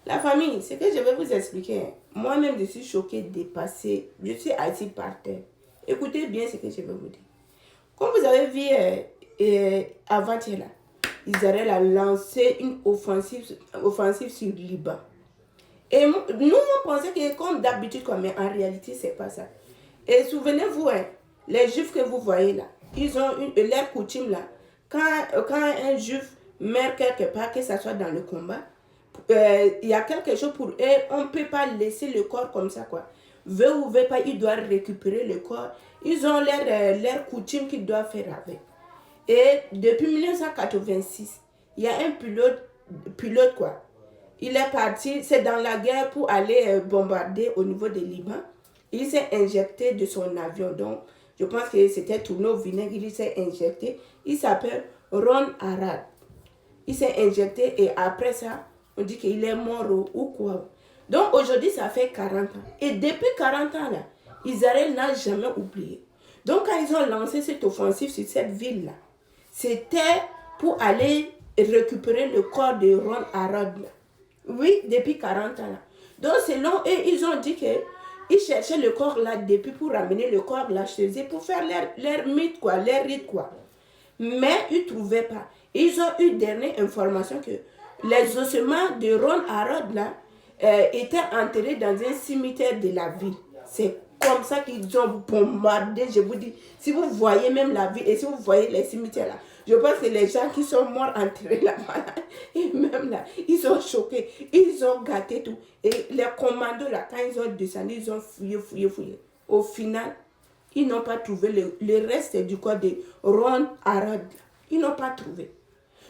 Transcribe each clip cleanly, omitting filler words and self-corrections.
La famille, ce que je vais vous expliquer, hein. Moi-même, je suis choquée, dépassée. Je suis assise par terre. Écoutez bien ce que je vais vous dire. Comme vous avez vu avant-hier, là, Israël a lancé une offensive sur le Liban. Et nous, on pensait que comme d'habitude, mais en réalité, c'est pas ça. Et souvenez-vous, hein, les Juifs que vous voyez là, ils ont leur coutume là. Quand un Juif meurt quelque part, que ce soit dans le combat, il y a quelque chose pour eux, on ne peut pas laisser le corps comme ça, quoi. Veut ou veut pas, ils doivent récupérer le corps. Ils ont leur coutume qu'ils doivent faire avec. Et depuis 1986, il y a un pilote quoi. Il est parti, c'est dans la guerre pour aller bombarder au niveau du Liban. Il s'est injecté de son avion. Donc, je pense que c'était tourné au vinaigre. Il s'est injecté. Il s'appelle Ron Arad. Il s'est injecté et après ça, on dit qu'il est mort ou quoi. Donc, aujourd'hui, ça fait 40 ans. Et depuis 40 ans, là, Israël n'a jamais oublié. Donc, quand ils ont lancé cette offensive sur cette ville-là, c'était pour aller récupérer le corps de Ron Arad. Oui, depuis 40 ans là. Donc selon eux, ils ont dit qu'ils cherchaient le corps là depuis pour ramener le corps là chez eux pour faire leur mythe quoi, leur rite quoi. Mais ils ne trouvaient pas. Ils ont eu dernière information que les ossements de Ron Arad là étaient enterrés dans un cimetière de la ville. C'est comme ça qu'ils ont bombardé, je vous dis. Si vous voyez même la ville et si vous voyez les cimetières là, je pense que les gens qui sont morts enterrés là-bas, et même là, ils sont choqués, ils ont gâté tout. Et les commandos là, quand ils ont descendu, ils ont fouillé. Au final, ils n'ont pas trouvé le reste du corps de Ron Arad. Ils n'ont pas trouvé.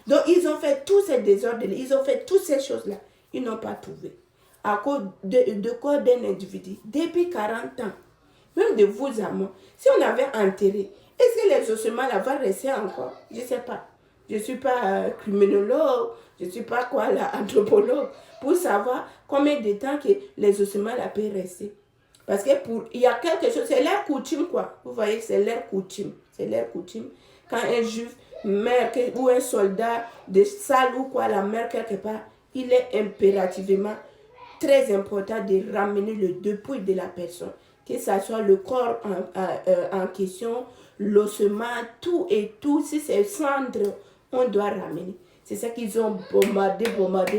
Donc ils ont fait tous ces désordres, ils ont fait toutes ces choses là. Ils n'ont pas trouvé. À cause de corps d'un individu, depuis 40 ans, même de vos amants, si on avait enterré, est-ce que les ossements là vont rester encore? Je ne sais pas. Je ne suis pas criminologue, je ne suis pas quoi là, anthropologue, pour savoir combien de temps que les ossements là peuvent rester. Parce que il y a quelque chose, c'est leur coutume quoi. Vous voyez, c'est leur coutume. C'est leur coutume. Quand un juif meurt ou un soldat de salle ou quoi, la meurt quelque part, il est impérativement très important de ramener le dépouille de la personne. Que ce soit le corps en question, l'ossement, tout et tout. Si c'est cendre, on doit ramener. C'est ça qu'ils ont bombardé,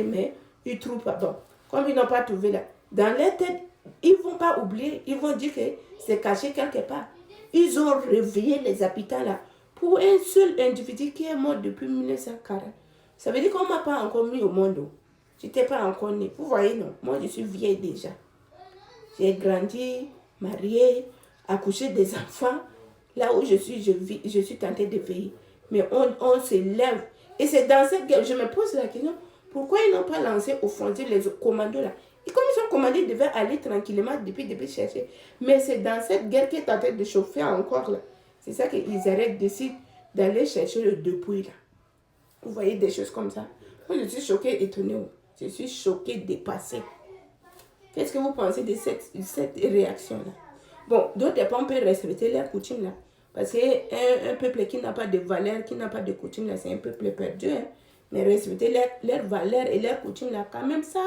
mais ils ne trouvent pas. Bon, comme ils n'ont pas trouvé là, dans leur tête, ils ne vont pas oublier, ils vont dire que c'est caché quelque part. Ils ont réveillé les habitants là pour un seul individu qui est mort depuis 1940. Ça veut dire qu'on ne m'a pas encore mis au monde. Je n'étais pas encore née. Vous voyez, non, moi je suis vieille déjà. J'ai grandi, mariée, accouché des enfants. Là où je suis tentée de veiller. Mais on se lève. Et c'est dans cette guerre, je me pose la question, pourquoi ils n'ont pas lancé offensive les commandos là? Et comme ils sont commandés, ils devaient aller tranquillement depuis chercher. Mais c'est dans cette guerre qui est en train de chauffer encore là. C'est ça qu'Israël décide d'aller chercher le dépouille là. Vous voyez des choses comme ça. Moi je suis choquée, étonnée. Je suis choquée, dépassée. Qu'est-ce que vous pensez de cette réaction-là? Bon, d'autres pas, on peut respecter leurs coutumes là. Parce qu'un peuple qui n'a pas de valeur, qui n'a pas de coutume là, c'est un peuple perdu. Hein. Mais respecter leurs valeurs et leurs coutumes là, quand même ça,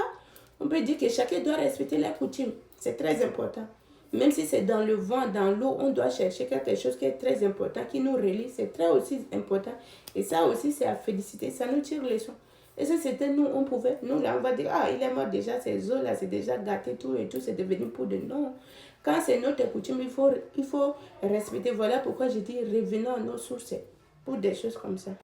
on peut dire que chacun doit respecter leurs coutumes. C'est très important. Même si c'est dans le vent, dans l'eau, on doit chercher quelque chose qui est très important, qui nous relie. C'est très aussi important. Et ça aussi, c'est à féliciter. Ça nous tire les leçons. Et si c'était nous, on pouvait, nous là, on va dire, ah, il est mort déjà, ces os là, c'est déjà gâté, tout et tout, c'est devenu pour de non. Quand c'est notre coutume, il faut respecter. Voilà pourquoi je dis, revenons à nos sources pour des choses comme ça.